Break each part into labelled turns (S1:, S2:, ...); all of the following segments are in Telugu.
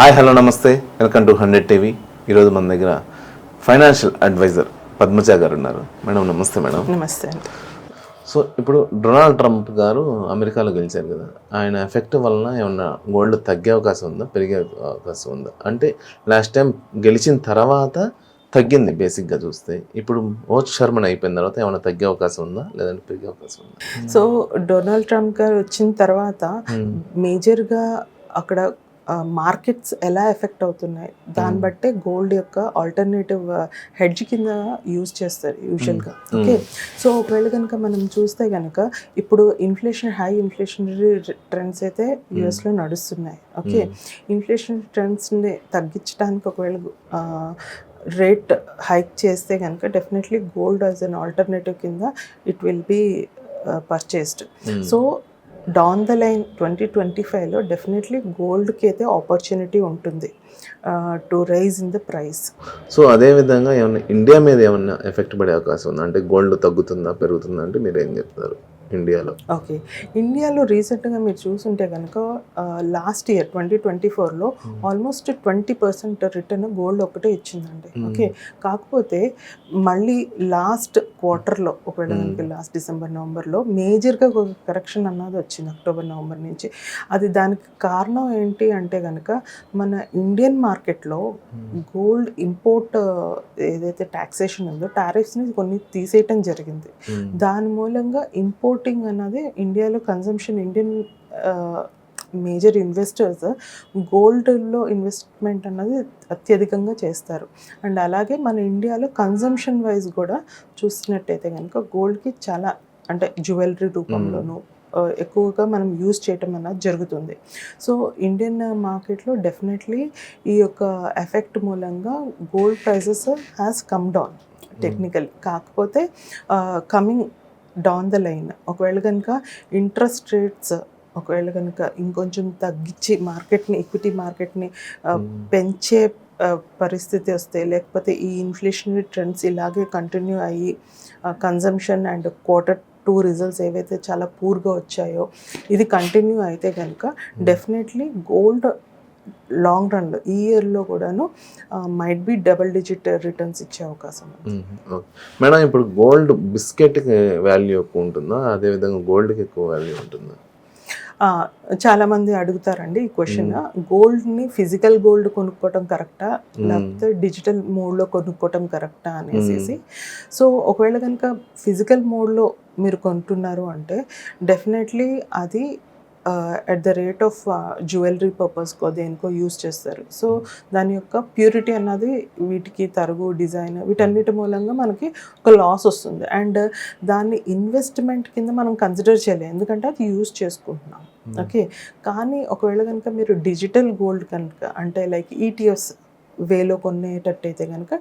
S1: హాయ్ హలో నమస్తే, వెల్కమ్ టు 100 టీవీ. ఈరోజు మన దగ్గర ఫైనాన్షియల్ అడ్వైజర్ పద్మజ గారు ఉన్నారు. మేడం నమస్తే. మేడం
S2: నమస్తే అండి.
S1: సో ఇప్పుడు డొనాల్డ్ ట్రంప్ గారు అమెరికాలో గెలిచారు కదా, ఆయన ఎఫెక్ట్ వలన ఏమన్నా గోల్డ్ తగ్గే అవకాశం ఉందా, పెరిగే అవకాశం ఉందా? అంటే లాస్ట్ టైం గెలిచిన తర్వాత తగ్గింది బేసిక్గా చూస్తే, ఇప్పుడు రోహిత్ శర్మన్ అయిపోయిన తర్వాత ఏమైనా తగ్గే అవకాశం ఉందా లేదంటే పెరిగే అవకాశం ఉందా?
S2: సో డొనాల్డ్ ట్రంప్ గారు వచ్చిన తర్వాత మేజర్గా అక్కడ మార్కెట్స్ ఎలా ఎఫెక్ట్ అవుతున్నాయి దాన్ని బట్టే గోల్డ్ యొక్క ఆల్టర్నేటివ్ హెడ్జ్ కింద యూజ్ చేస్తారు యూజువల్గా. ఓకే, సో ఒకవేళ కనుక మనం చూస్తే కనుక ఇప్పుడు హై ఇన్ఫ్లేషనరీ ట్రెండ్స్ అయితే యూఎస్లో నడుస్తున్నాయి. ఓకే, ఇన్ఫ్లేషన్ ట్రెండ్స్ని తగ్గించడానికి ఒకవేళ రేట్ హైక్ చేస్తే కనుక definitely gold as an alternative కింద it will be purchased. So down the line 2025లో డెఫినెట్లీ గోల్డ్కి అయితే ఆపర్చునిటీ ఉంటుంది to rise in the price.
S1: So అదేవిధంగా ఏమన్నా ఇండియా మీద ఏమన్నా ఎఫెక్ట్ పడే అవకాశం ఉందా? అంటే గోల్డ్ తగ్గుతుందా పెరుగుతుందా అంటే మీరు ఏం చెప్తారు ఇండియాలో?
S2: ఓకే, ఇండియాలో రీసెంట్గా మీరు చూసుంటే కనుక లాస్ట్ ఇయర్ 2024లో ఆల్మోస్ట్ 20% రిటర్న్ గోల్డ్ ఒకటే ఇచ్చిందండి. ఓకే, కాకపోతే మళ్ళీ లాస్ట్ క్వార్టర్లో ఒకవేళ కనుక లాస్ట్ డిసెంబర్ నవంబర్లో మేజర్గా ఒక కరెక్షన్ అన్నది వచ్చింది అక్టోబర్ నవంబర్ నుంచి. అది దానికి కారణం ఏంటి అంటే కనుక మన ఇండియన్ మార్కెట్లో గోల్డ్ ఇంపోర్ట్ ఏదైతే ట్యాక్సేషన్ ఉందో టారిఫ్స్ని కొన్ని తీసేయటం జరిగింది. దాని మూలంగా ఇంపోర్టింగ్ అన్నది ఇండియాలో కన్సంప్షన్, ఇండియన్ మేజర్ ఇన్వెస్టర్స్ గోల్డ్లో ఇన్వెస్ట్మెంట్ అన్నది అత్యధికంగా చేస్తారు. అండ్ అలాగే మన ఇండియాలో కన్సంప్షన్ వైజ్ కూడా చూసినట్టయితే కనుక గోల్డ్కి చాలా అంటే జ్యువెలరీ రూపంలోనూ ఎక్కువగా మనం యూజ్ చేయటం అన్నది జరుగుతుంది. సో ఇండియన్ మార్కెట్లో డెఫినెట్లీ ఈ యొక్క ఎఫెక్ట్ మూలంగా gold prices has come down technical. కాకపోతే కమింగ్ డౌన్ ద లైన్ ఒకవేళ కనుక ఇంట్రెస్ట్ రేట్స్ ఒకవేళ కనుక ఇంకొంచెం తగ్గించి ఈక్విటీ మార్కెట్ని పెంచే పరిస్థితి వస్తే, లేకపోతే ఈ ఇన్ఫ్లేషనరీ ట్రెండ్స్ ఇలాగే కంటిన్యూ అయ్యి కన్జంప్షన్ అండ్ Q2 రిజల్ట్స్ ఏవైతే చాలా పూర్గా వచ్చాయో ఇది కంటిన్యూ అయితే కనుక డెఫినెట్లీ గోల్డ్ లాంగ్ రన్లో ఈ ఇయర్లో కూడాను might be double digit returns ఇచ్చే అవకాశం ఉంది.
S1: మేడం ఇప్పుడు గోల్డ్ బిస్కెట్కి వాల్యూ ఎక్కువ ఉంటుందా, అదేవిధంగా గోల్డ్కి ఎక్కువ వాల్యూ ఉంటుందా?
S2: చాలామంది అడుగుతారండి ఈ క్వశ్చన్. గోల్డ్ని ఫిజికల్ గోల్డ్ కొనుక్కోవటం కరెక్టా లేకపోతే డిజిటల్ మోడ్లో కొనుక్కోవటం కరెక్టా అనేసి. సో ఒకవేళ కనుక ఫిజికల్ మోడ్లో మీరు కొంటున్నారు అంటే డెఫినెట్లీ అది at the rate of jewellery పర్పస్కో దేనికో యూజ్ చేస్తారు. సో దాని యొక్క ప్యూరిటీ అన్నది వీటికి తరుగు, డిజైన్ వీటన్నిటి మూలంగా మనకి ఒక లాస్ వస్తుంది. అండ్ దాన్ని ఇన్వెస్ట్మెంట్ కింద మనం కన్సిడర్ చేయలేము, ఎందుకంటే అది యూజ్ చేసుకుంటున్నాం. ఓకే, కానీ ఒకవేళ కనుక మీరు డిజిటల్ గోల్డ్ కనుక అంటే లైక్ ETFs వేలో కొనేటట్టయితే కనుక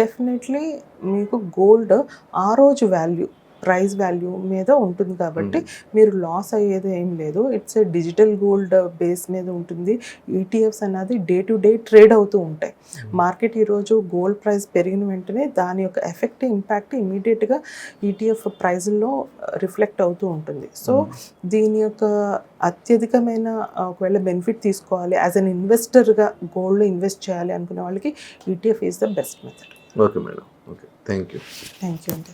S2: డెఫినెట్లీ మీకు గోల్డ్ ఆ రోజు ప్రైస్ వాల్యూ మీద ఉంటుంది కాబట్టి మీరు లాస్ అయ్యేది ఏం లేదు. It's a digital gold base మీద ఉంటుంది. ETFs అన్నది డే టు డే ట్రేడ్ అవుతూ ఉంటాయి. మార్కెట్ ఈరోజు గోల్డ్ ప్రైస్ పెరిగిన వెంటనే దాని యొక్క ఎఫెక్ట్, ఇంపాక్ట్ ఇమీడియట్గా ETF ప్రైజ్లో రిఫ్లెక్ట్ అవుతూ ఉంటుంది. సో దీని యొక్క అత్యధికమైన ఒకవేళ బెనిఫిట్ తీసుకోవాలి యాజ్ అన్ ఇన్వెస్టర్గా గోల్డ్లో ఇన్వెస్ట్ చేయాలి అనుకునే వాళ్ళకి ETF is the best method.
S1: Okay madam, okay, thank you
S2: అండి.